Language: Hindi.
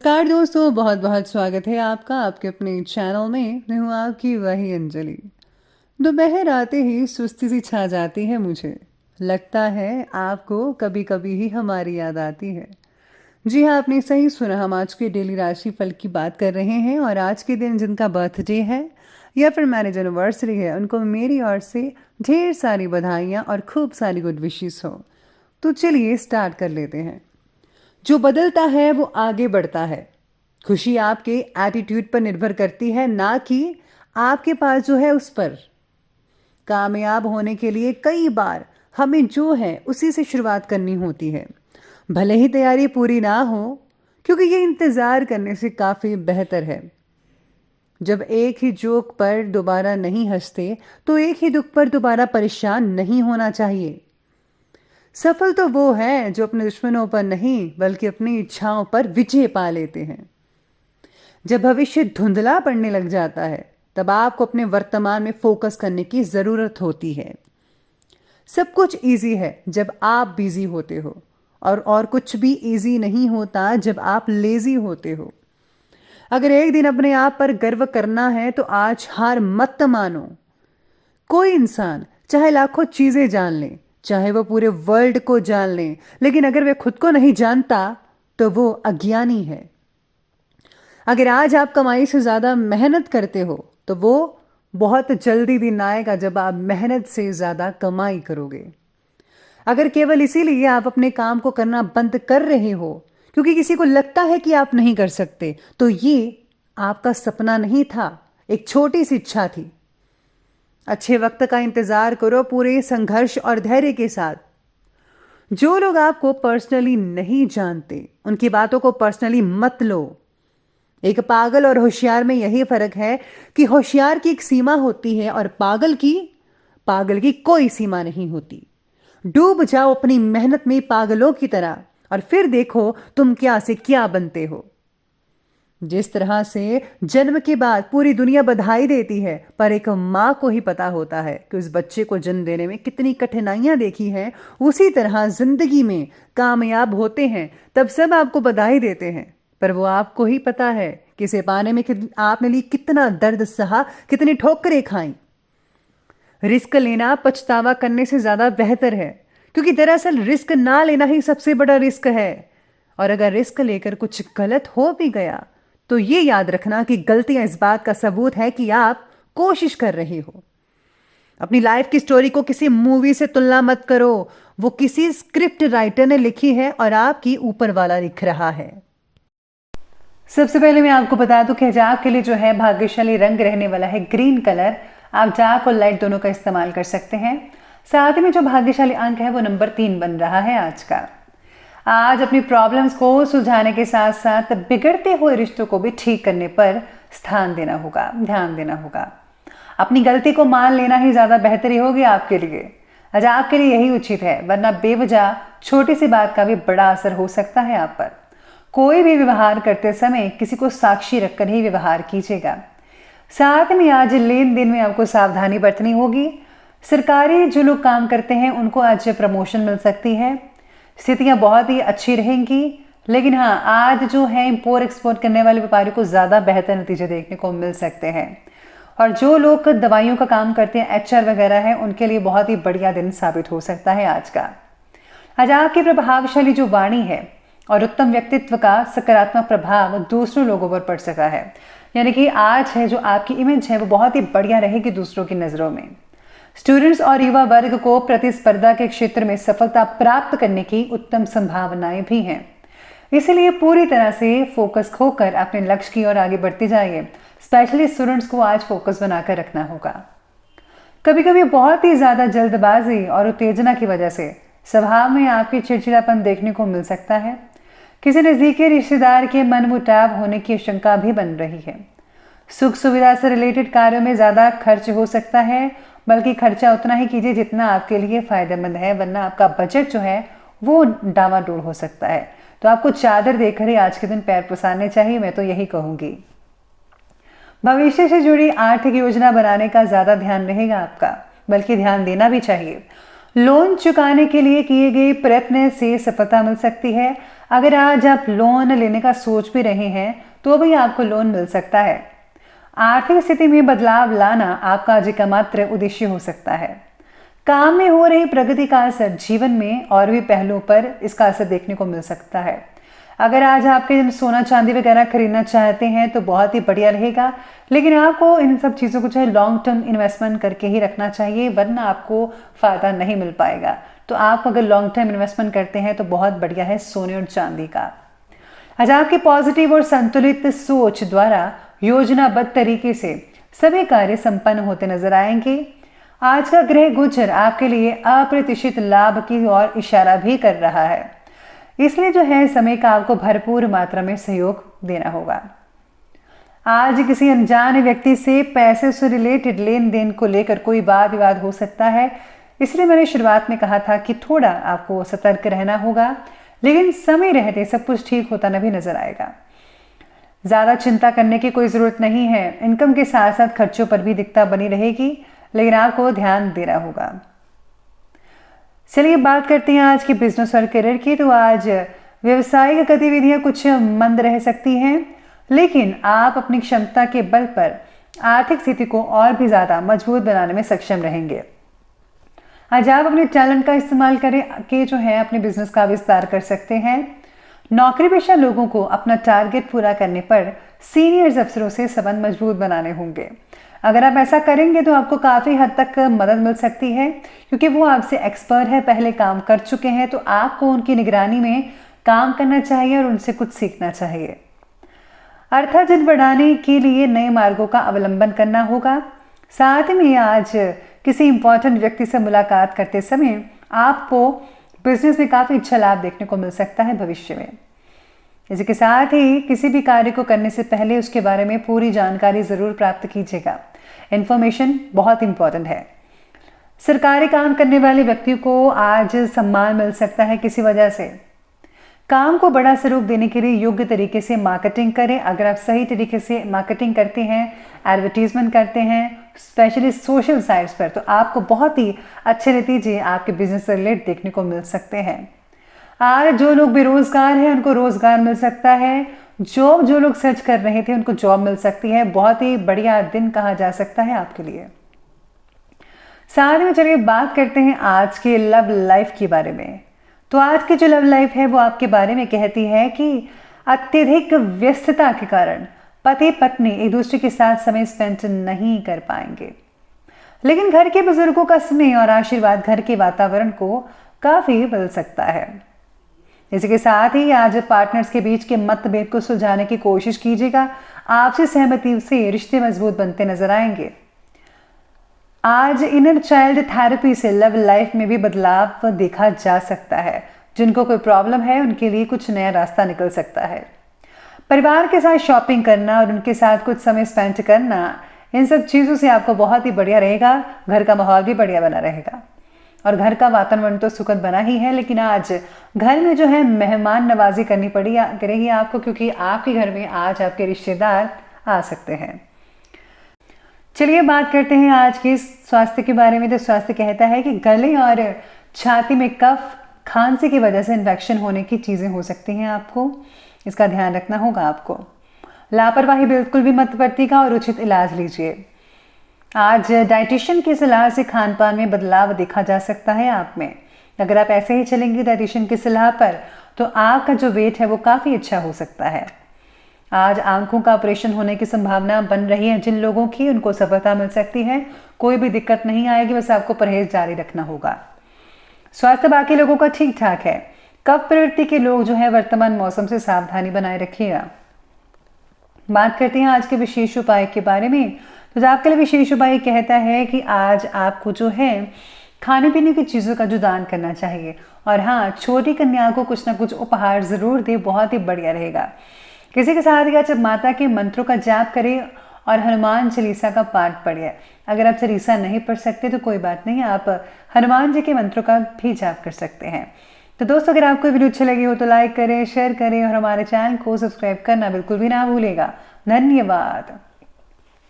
कार दोस्तों, बहुत बहुत स्वागत है आपका आपके अपने चैनल में। मैं हूँ आपकी वही अंजलि। दोपहर आते ही सुस्ती सी छा जाती है मुझे। लगता है आपको कभी कभी ही हमारी याद आती है। जी हाँ, आपने सही सुना। हम आज के डेली राशि फल की बात कर रहे हैं और आज के दिन जिनका बर्थडे है या फिर मैरिज एनिवर्सरी है, उनको मेरी ओर से ढेर सारी बधाइयाँ और खूब सारी गुड विशेस हो। तो चलिए स्टार्ट कर लेते हैं। जो बदलता है वो आगे बढ़ता है। खुशी आपके एटीट्यूड पर निर्भर करती है, ना कि आपके पास जो है उस पर। कामयाब होने के लिए कई बार हमें जो है उसी से शुरुआत करनी होती है, भले ही तैयारी पूरी ना हो, क्योंकि ये इंतज़ार करने से काफ़ी बेहतर है। जब एक ही जोक पर दोबारा नहीं हंसते तो एक ही दुख पर दोबारा परेशान नहीं होना चाहिए। सफल तो वो है जो अपने दुश्मनों पर नहीं बल्कि अपनी इच्छाओं पर विजय पा लेते हैं। जब भविष्य धुंधला पड़ने लग जाता है तब आपको अपने वर्तमान में फोकस करने की ज़रूरत होती है। सब कुछ इजी है जब आप बिजी होते हो, और कुछ भी इजी नहीं होता जब आप लेजी होते हो। अगर एक दिन अपने आप पर गर्व करना है तो आज हार मत मानो। कोई इंसान चाहे लाखों चीज़ें जान ले, चाहे वो पूरे वर्ल्ड को जान ले, लेकिन अगर वे खुद को नहीं जानता तो वो अज्ञानी है। अगर आज आप कमाई से ज़्यादा मेहनत करते हो तो वो बहुत जल्दी दिन आएगा जब आप मेहनत से ज़्यादा कमाई करोगे। अगर केवल इसीलिए आप अपने काम को करना बंद कर रहे हो क्योंकि किसी को लगता है कि आप नहीं कर सकते, तो ये आपका सपना नहीं था, एक छोटी सी इच्छा थी। अच्छे वक्त का इंतज़ार करो पूरे संघर्ष और धैर्य के साथ। जो लोग आपको पर्सनली नहीं जानते उनकी बातों को पर्सनली मत लो। एक पागल और होशियार में यही फर्क है कि होशियार की एक सीमा होती है और पागल की कोई सीमा नहीं होती। डूब जाओ अपनी मेहनत में पागलों की तरह और फिर देखो तुम क्या से क्या बनते हो। जिस तरह से जन्म के बाद पूरी दुनिया बधाई देती है, पर एक माँ को ही पता होता है कि उस बच्चे को जन्म देने में कितनी कठिनाइयां देखी हैं, उसी तरह जिंदगी में कामयाब होते हैं तब सब आपको बधाई देते हैं, पर वो आपको ही पता है कि इसे पाने में आपने ली कितना दर्द सहा, कितनी ठोकरें खाई। रिस्क लेना पछतावा करने से ज़्यादा बेहतर है, क्योंकि दरअसल रिस्क ना लेना ही सबसे बड़ा रिस्क है। और अगर रिस्क लेकर कुछ गलत हो भी गया तो ये याद रखना कि गलतियां इस बात का सबूत है कि आप कोशिश कर रहे हो। अपनी लाइफ की स्टोरी को किसी मूवी से तुलना मत करो। वो किसी स्क्रिप्ट राइटर ने लिखी है और आपकी ऊपर वाला लिख रहा है। सबसे पहले मैं आपको बता दूं कि आज आपके लिए जो है भाग्यशाली रंग रहने वाला है ग्रीन कलर। आप डार्क और लाइट दोनों का इस्तेमाल कर सकते हैं। साथ में जो भाग्यशाली अंक है वो नंबर 3 बन रहा है आज का। आज अपनी प्रॉब्लम्स को सुलझाने के साथ साथ बिगड़ते हुए रिश्तों को भी ठीक करने पर ध्यान देना होगा। अपनी गलती को मान लेना ही ज़्यादा बेहतरी होगी आपके लिए। आज आपके लिए यही उचित है, वरना बेवजह छोटी सी बात का भी बड़ा असर हो सकता है आप पर। कोई भी व्यवहार करते समय किसी को साक्षी रखकर ही व्यवहार कीजिएगा। साथ में आज लेन देन में आपको सावधानी बरतनी होगी। सरकारी जो लोग काम करते हैं उनको आज प्रमोशन मिल सकती है। स्थितियां बहुत ही अच्छी रहेंगी, लेकिन हाँ, आज जो है इंपोर्ट एक्सपोर्ट करने वाले व्यापारी को ज़्यादा बेहतर नतीजे देखने को मिल सकते हैं। और जो लोग दवाइयों का काम करते हैं, एचआर वगैरह है, उनके लिए बहुत ही बढ़िया दिन साबित हो सकता है आज का। आज आपकी प्रभावशाली जो वाणी है और उत्तम व्यक्तित्व का सकारात्मक प्रभाव दूसरों लोगों पर पड़ सका है, यानी कि आज है जो आपकी इमेज है वो बहुत ही बढ़िया रहेगी दूसरों की नज़रों में। स्टूडेंट्स और युवा वर्ग को प्रतिस्पर्धा के क्षेत्र में सफलता प्राप्त करने की उत्तम संभावनाएं भी हैं। इसलिए पूरी तरह से फोकस खोकर अपने लक्ष्य की ओर आगे बढ़ते जाइए। स्पेशली स्टूडेंट्स को आज फोकस बनाकर रखना होगा। कभी कभी बहुत ही ज़्यादा जल्दबाजी और उत्तेजना की वजह से स्वभाव में आपकी चिड़चिड़ापन देखने को मिल सकता है। किसी नज़दीकी रिश्तेदार के मनमुटाव होने की आशंका भी बन रही है। सुख सुविधा से रिलेटेड कार्यों में ज़्यादा खर्च हो सकता है, बल्कि खर्चा उतना ही कीजिए जितना आपके लिए फ़ायदेमंद है, वरना आपका बजट जो है वो डामाडोल हो सकता है। तो आपको चादर देकर ही आज के दिन पैर पसारने चाहिए, मैं तो यही कहूँगी। भविष्य से जुड़ी आर्थिक योजना बनाने का ज़्यादा ध्यान रहेगा आपका, बल्कि ध्यान देना भी चाहिए। लोन चुकाने के लिए किए गए प्रयत्न से सफलता मिल सकती है। अगर आज आप लोन लेने का सोच भी रहे हैं तो भी आपको लोन मिल सकता है। आर्थिक स्थिति में बदलाव लाना आपका आज का मात्र उद्देश्य हो सकता है। काम में हो रही प्रगति का असर जीवन में और भी पहलुओं पर इसका असर देखने को मिल सकता है। अगर आज आपके सोना चांदी वगैरह खरीदना चाहते हैं तो बहुत ही बढ़िया रहेगा, लेकिन आपको इन सब चीज़ों को चाहे लॉन्ग टर्म इन्वेस्टमेंट करके ही रखना चाहिए, वरना आपको फ़ायदा नहीं मिल पाएगा। तो आप अगर लॉन्ग टर्म इन्वेस्टमेंट करते हैं तो बहुत बढ़िया है सोने और चांदी का। आज आपकी पॉजिटिव और संतुलित सोच द्वारा योजनाबद्ध तरीके से सभी कार्य संपन्न होते नजर आएंगे। आज का ग्रह गोचर आपके लिए अप्रत्याशित लाभ की ओर इशारा भी कर रहा है, इसलिए जो है समय का आपको भरपूर मात्रा में सहयोग देना होगा। आज किसी अनजान व्यक्ति से पैसे से रिलेटेड लेन देन को लेकर कोई वाद विवाद हो सकता है, इसलिए मैंने शुरुआत में कहा था कि थोड़ा आपको सतर्क रहना होगा, लेकिन समय रहते सब कुछ ठीक होता भी नजर आएगा। ज़्यादा चिंता करने की कोई ज़रूरत नहीं है। इनकम के साथ साथ खर्चों पर भी दिक्कत बनी रहेगी, लेकिन आपको ध्यान देना होगा। चलिए बात करते हैं आज की बिजनेस और करियर की। तो आज व्यवसायिक गतिविधियां कुछ मंद रह सकती हैं, लेकिन आप अपनी क्षमता के बल पर आर्थिक स्थिति को और भी ज़्यादा मजबूत बनाने में सक्षम रहेंगे। आज आप अपने टैलेंट का इस्तेमाल करके जो है अपने बिजनेस का विस्तार कर सकते हैं। नौकरी पेशा लोगों को अपना टारगेट पूरा करने पर सीनियर्स अफसरों से संबंध मजबूत बनाने होंगे। अगर आप ऐसा करेंगे तो आपको काफ़ी हद तक मदद मिल सकती है, क्योंकि वो आपसे एक्सपर्ट है, पहले काम कर चुके हैं, तो आपको उनकी निगरानी में काम करना चाहिए और उनसे कुछ सीखना चाहिए। अर्थार्जन बढ़ाने के लिए नए मार्गों का अवलंबन करना होगा। साथ में आज किसी इंपॉर्टेंट व्यक्ति से मुलाकात करते समय आपको बिजनेस में काफ़ी अच्छा लाभ देखने को मिल सकता है भविष्य में। इसके साथ ही किसी भी कार्य को करने से पहले उसके बारे में पूरी जानकारी ज़रूर प्राप्त कीजिएगा। इन्फॉर्मेशन बहुत इंपॉर्टेंट है। सरकारी काम करने वाले व्यक्ति को आज सम्मान मिल सकता है किसी वजह से। काम को बड़ा स्वरूप देने के लिए योग्य तरीके से मार्केटिंग करें। अगर आप सही तरीके से मार्केटिंग करते हैं, एडवर्टीजमेंट करते हैं, स्पेशली सोशल साइट्स पर, तो आपको बहुत ही अच्छे नतीजे आपके बिजनेस से रिलेटेड देखने को मिल सकते हैं। आज जो लोग बेरोजगार हैं उनको रोजगार मिल सकता है। जो लोग सर्च कर रहे थे उनको जॉब मिल सकती है। बहुत ही बढ़िया दिन कहा जा सकता है आपके लिए। साथ में चलिए बात करते हैं आज के लव लाइफ के बारे में। तो आज की जो लव लाइफ है वो आपके बारे में कहती है कि अत्यधिक व्यस्तता के कारण पति पत्नी एक दूसरे के साथ समय स्पेंड नहीं कर पाएंगे, लेकिन घर के बुजुर्गों का स्नेह और आशीर्वाद घर के वातावरण को काफी बदल सकता है। इसी के साथ ही आज पार्टनर्स के बीच के मतभेद को सुलझाने की कोशिश कीजिएगा। आपसी सहमति से रिश्ते मजबूत बनते नजर आएंगे। आज इनर चाइल्ड थेरेपी से लव लाइफ में भी बदलाव देखा जा सकता है। जिनको कोई प्रॉब्लम है उनके लिए कुछ नया रास्ता निकल सकता है। परिवार के साथ शॉपिंग करना और उनके साथ कुछ समय स्पेंड करना, इन सब चीज़ों से आपको बहुत ही बढ़िया रहेगा। घर का माहौल भी बढ़िया बना रहेगा और घर का वातावरण तो सुखद बना ही है, लेकिन आज घर में जो है मेहमान नवाजी करनी करेगी आपको, क्योंकि आपके घर में आज आपके रिश्तेदार आ सकते हैं। चलिए बात करते हैं आज के स्वास्थ्य के बारे में। तो स्वास्थ्य कहता है कि गले और छाती में कफ, खांसी की वजह से इन्फेक्शन होने की चीज़ें हो सकती हैं। आपको इसका ध्यान रखना होगा। आपको लापरवाही बिल्कुल भी मत बरतिएगा और उचित इलाज लीजिए। आज डाइटिशियन की सलाह से खान पान में बदलाव देखा जा सकता है आप में। अगर आप ऐसे ही चलेंगे डाइटिशियन की सलाह पर तो आपका जो वेट है वो काफ़ी अच्छा हो सकता है। आज आंखों का ऑपरेशन होने की संभावना बन रही है। जिन लोगों की उनको सफलता मिल सकती है। कोई भी दिक्कत नहीं आएगी, बस आपको परहेज जारी रखना होगा। स्वास्थ्य बाकी लोगों का ठीक ठाक है। कफ प्रवृत्ति के लोग जो है वर्तमान मौसम से सावधानी बनाए रखिएगा। बात करते हैं आज के विशेष उपाय के बारे में। तो आपके लिए विशेष उपाय कहता है कि आज आपको जो है खाने पीने की चीज़ों का जो दान करना चाहिए, और हाँ, छोटी कन्या को कुछ ना कुछ उपहार ज़रूर दे, बहुत ही बढ़िया रहेगा। किसी के साथ या जब माता के मंत्रों का जाप करें और हनुमान चालीसा का पाठ पढ़िए। अगर आप चालीसा नहीं पढ़ सकते तो कोई बात नहीं, आप हनुमान जी के मंत्रों का भी जाप कर सकते हैं। तो दोस्तों, अगर आपको वीडियो अच्छी लगी हो तो लाइक करें, शेयर करें और हमारे चैनल को सब्सक्राइब करना बिल्कुल भी ना भूलेगा। धन्यवाद।